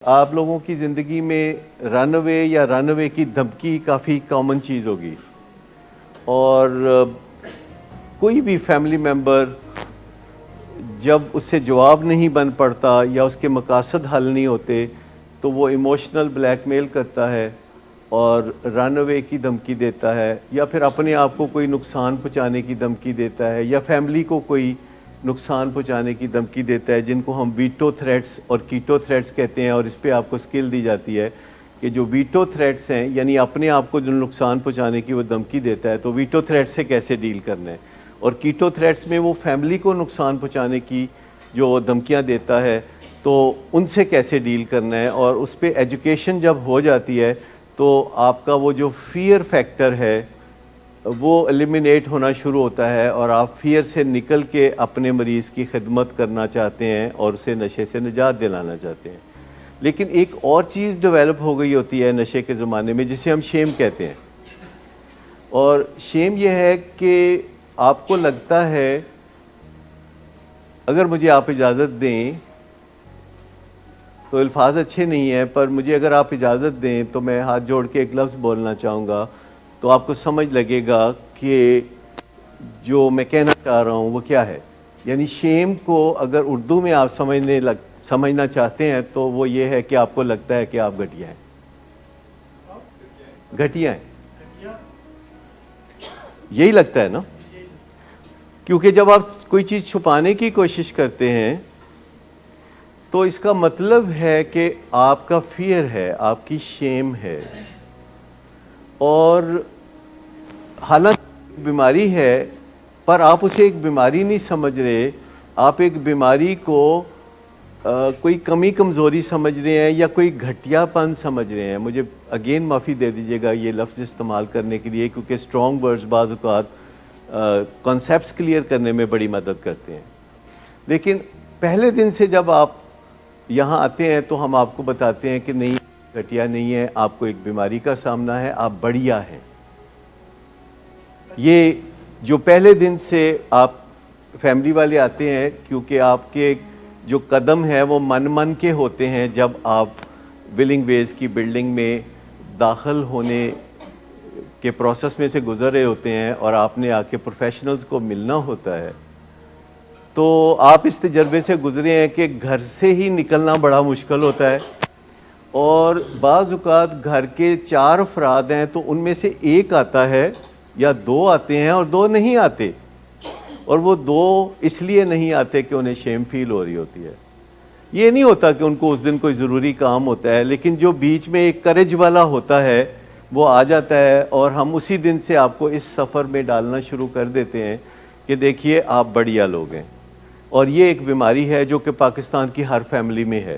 آپ لوگوں کی زندگی میں رن اوے یا رن اوے کی دھمکی کافی کامن چیز ہوگی، اور کوئی بھی فیملی ممبر جب اس سے جواب نہیں بن پڑتا یا اس کے مقاصد حل نہیں ہوتے تو وہ ایموشنل بلیک میل کرتا ہے اور رن اوے کی دھمکی دیتا ہے، یا پھر اپنے آپ کو کوئی نقصان پہنچانے کی دھمکی دیتا ہے، یا فیملی کو کوئی نقصان پہنچانے کی دھمکی دیتا ہے، جن کو ہم ویٹو تھریٹس اور کیٹو تھریٹس کہتے ہیں۔ اور اس پہ آپ کو سکل دی جاتی ہے کہ جو ویٹو تھریٹس ہیں، یعنی اپنے آپ کو جو نقصان پہنچانے کی وہ دھمکی دیتا ہے، تو ویٹو تھریٹ سے کیسے ڈیل کرنا ہے، اور کیٹو تھریٹس میں وہ فیملی کو نقصان پہنچانے کی جو دھمکیاں دیتا ہے تو ان سے کیسے ڈیل کرنا ہے۔ اور اس پہ ایجوکیشن جب ہو جاتی ہے تو آپ کا وہ جو فیئر فیکٹر ہے وہ ایلیمینیٹ ہونا شروع ہوتا ہے، اور آپ فیئر سے نکل کے اپنے مریض کی خدمت کرنا چاہتے ہیں اور اسے نشے سے نجات دلانا چاہتے ہیں۔ لیکن ایک اور چیز ڈیولپ ہو گئی ہوتی ہے نشے کے زمانے میں، جسے ہم شیم کہتے ہیں، اور شیم یہ ہے کہ آپ کو لگتا ہے، اگر مجھے آپ اجازت دیں تو الفاظ اچھے نہیں ہیں، پر مجھے اگر آپ اجازت دیں تو میں ہاتھ جوڑ کے ایک لفظ بولنا چاہوں گا تو آپ کو سمجھ لگے گا کہ جو میں کہنا چاہ رہا ہوں وہ کیا ہے۔ یعنی شیم کو اگر اردو میں آپ سمجھنا چاہتے ہیں تو وہ یہ ہے کہ آپ کو لگتا ہے کہ آپ گھٹیا ہیں، گھٹیا ہیں، یہی لگتا ہے نا؟ کیونکہ جب آپ کوئی چیز چھپانے کی کوشش کرتے ہیں تو اس کا مطلب ہے کہ آپ کا فیئر ہے، آپ کی شیم ہے، اور حالانکہ بیماری ہے پر آپ اسے ایک بیماری نہیں سمجھ رہے، آپ ایک بیماری کو کوئی کمی کمزوری سمجھ رہے ہیں یا کوئی گھٹیا پن سمجھ رہے ہیں۔ مجھے اگین معافی دے دیجیے گا یہ لفظ استعمال کرنے کے لیے، کیونکہ اسٹرانگ ورڈز بعض اوقات کانسیپٹس کلیئر کرنے میں بڑی مدد کرتے ہیں۔ لیکن پہلے دن سے جب آپ یہاں آتے ہیں تو ہم آپ کو بتاتے ہیں کہ نہیں، گھٹیا نہیں ہے، آپ کو ایک بیماری کا سامنا ہے، آپ بڑھیا ہیں۔ یہ جو پہلے دن سے آپ فیملی والے آتے ہیں، کیونکہ آپ کے جو قدم ہیں وہ من کے ہوتے ہیں جب آپ ولنگ ویز کی بلڈنگ میں داخل ہونے کے پروسیس میں سے گزر رہے ہوتے ہیں، اور آپ نے آ کے پروفیشنلز کو ملنا ہوتا ہے، تو آپ اس تجربے سے گزرے ہیں کہ گھر سے ہی نکلنا بڑا مشکل ہوتا ہے، اور بعض اوقات گھر کے 4 افراد ہیں تو ان میں سے ایک آتا ہے یا 2 آتے ہیں اور 2 نہیں آتے، اور وہ 2 اس لیے نہیں آتے کہ انہیں شیم فیل ہو رہی ہوتی ہے۔ یہ نہیں ہوتا کہ ان کو اس دن کوئی ضروری کام ہوتا ہے، لیکن جو بیچ میں ایک کریج والا ہوتا ہے وہ آ جاتا ہے، اور ہم اسی دن سے آپ کو اس سفر میں ڈالنا شروع کر دیتے ہیں کہ دیکھیے آپ بڑھیا لوگ ہیں۔ اور یہ ایک بیماری ہے جو کہ پاکستان کی ہر فیملی میں ہے،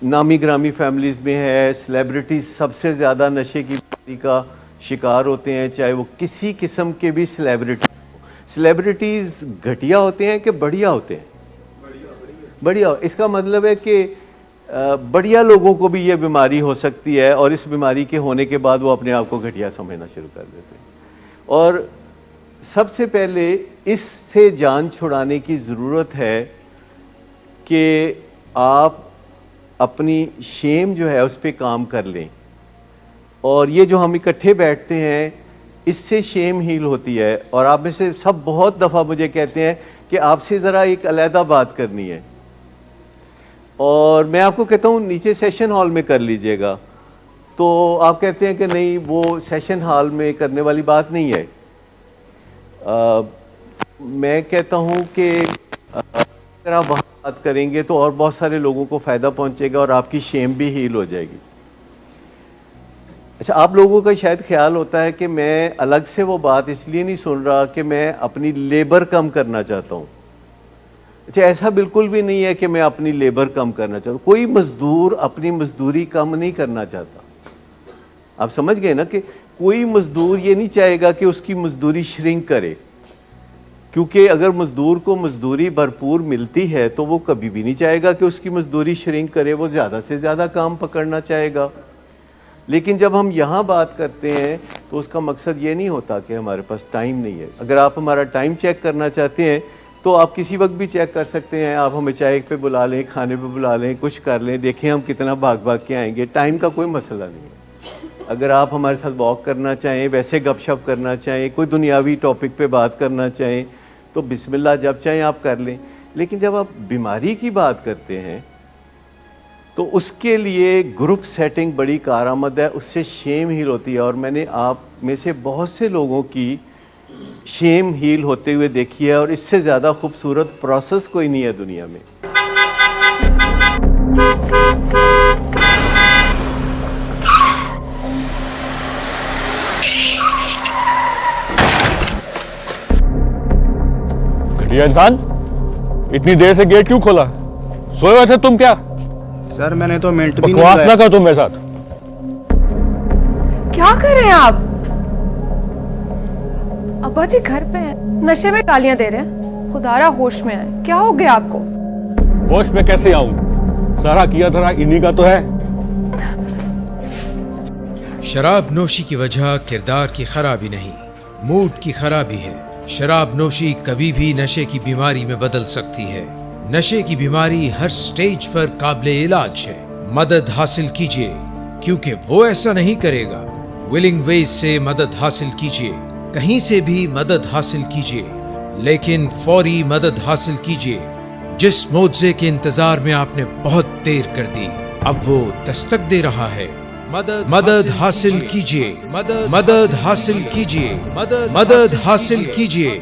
نامی گرامی فیملیز میں ہے۔ سیلیبریٹیز سب سے زیادہ نشے کی بیماری کا شکار ہوتے ہیں، چاہے وہ کسی قسم کے بھی سیلیبریٹیز گھٹیا ہوتے ہیں کہ بڑھیا ہوتے ہیں؟ بڑھیا۔ اس کا مطلب ہے کہ بڑھیا لوگوں کو بھی یہ بیماری ہو سکتی ہے، اور اس بیماری کے ہونے کے بعد وہ اپنے آپ کو گھٹیا سمجھنا شروع کر دیتے ہیں۔ اور سب سے پہلے اس سے جان چھڑانے کی ضرورت ہے کہ آپ اپنی شیم جو ہے اس پہ کام کر لیں، اور یہ جو ہم اکٹھے بیٹھتے ہیں اس سے شیم ہیل ہوتی ہے۔ اور آپ میں سے سب بہت دفعہ مجھے کہتے ہیں کہ آپ سے ذرا ایک علیحدہ بات کرنی ہے، اور میں آپ کو کہتا ہوں نیچے سیشن ہال میں کر لیجئے گا، تو آپ کہتے ہیں کہ نہیں، وہ سیشن ہال میں کرنے والی بات نہیں ہے۔ میں کہتا ہوں کہ اگر آپ وہاں بات کریں گے تو اور بہت سارے لوگوں کو فائدہ پہنچے گا، اور آپ کی شیم بھی ہیل ہو جائے گی۔ اچھا، آپ لوگوں کا شاید خیال ہوتا ہے کہ میں الگ سے وہ بات اس لیے نہیں سن رہا کہ میں اپنی لیبر کم کرنا چاہتا ہوں۔ اچھا، ایسا بالکل بھی نہیں ہے کہ میں اپنی لیبر کم کرنا چاہتا ہوں۔ کوئی مزدور اپنی مزدوری کم نہیں کرنا چاہتا۔ آپ سمجھ گئے نا کہ کوئی مزدور یہ نہیں چاہے گا کہ اس کی مزدوری شرنک کرے، کیونکہ اگر مزدور کو مزدوری بھرپور ملتی ہے تو وہ کبھی بھی نہیں چاہے گا کہ اس کی مزدوری شرنک کرے، وہ زیادہ سے زیادہ کام پکڑنا چاہے گا۔ لیکن جب ہم یہاں بات کرتے ہیں تو اس کا مقصد یہ نہیں ہوتا کہ ہمارے پاس ٹائم نہیں ہے۔ اگر آپ ہمارا ٹائم چیک کرنا چاہتے ہیں تو آپ کسی وقت بھی چیک کر سکتے ہیں. آپ ہمیں چائے پہ بلا لیں, کھانے پہ بلا لیں, کچھ کر لیں, دیکھیں ہم کتنا بھاگ بھاگ کے آئیں گے. ٹائم کا کوئی مسئلہ نہیں ہے. اگر آپ ہمارے ساتھ واک کرنا چاہیں, ویسے گپ شپ کرنا چاہیں, کوئی دنیاوی ٹاپک پہ بات کرنا چاہیں تو بسم اللہ جب چاہیں آپ کر لیں. لیکن جب آپ بیماری کی بات کرتے ہیں تو اس کے لیے گروپ سیٹنگ بڑی کارآمد ہے, اس سے شیم ہیل ہوتی ہے. اور میں نے آپ میں سے بہت سے لوگوں کی شیم ہیل ہوتے ہوئے دیکھی ہے, اور اس سے زیادہ خوبصورت پروسیس کوئی نہیں ہے دنیا میں. گھٹیا انسان, اتنی دیر سے گیٹ کیوں کھولا؟ سوئے ہوئے تھے تم کیا؟ سر میں نے تو منٹ بھی بکواس نہ کرو تم میرے ساتھ. کیا کر رہے ہیں آپ؟ ابا جی گھر پہ ہیں, نشے میں گالیاں دے رہے ہیں. خدارا ہوش میں آئے, کیا ہو گیا آپ کو؟ ہوش میں کیسے آؤں؟ سارا کیا دھرا انہی کا تو ہے. شراب نوشی کی وجہ کردار کی خرابی نہیں, موڈ کی خرابی ہے. شراب نوشی کبھی بھی نشے کی بیماری میں بدل سکتی ہے. نشے کی بیماری ہر سٹیج پر قابل علاج ہے. مدد حاصل کیجیے, کیونکہ وہ ایسا نہیں کرے گا. ولنگ ویز سے مدد حاصل کیجیے, کہیں سے بھی مدد حاصل کیجیے, لیکن فوری مدد حاصل کیجیے. جس معجزے کے انتظار میں آپ نے بہت دیر کر دی, اب وہ دستک دے رہا ہے. مدد حاصل کیجیے, مدد حاصل کیجیے, مدد حاصل کیجیے.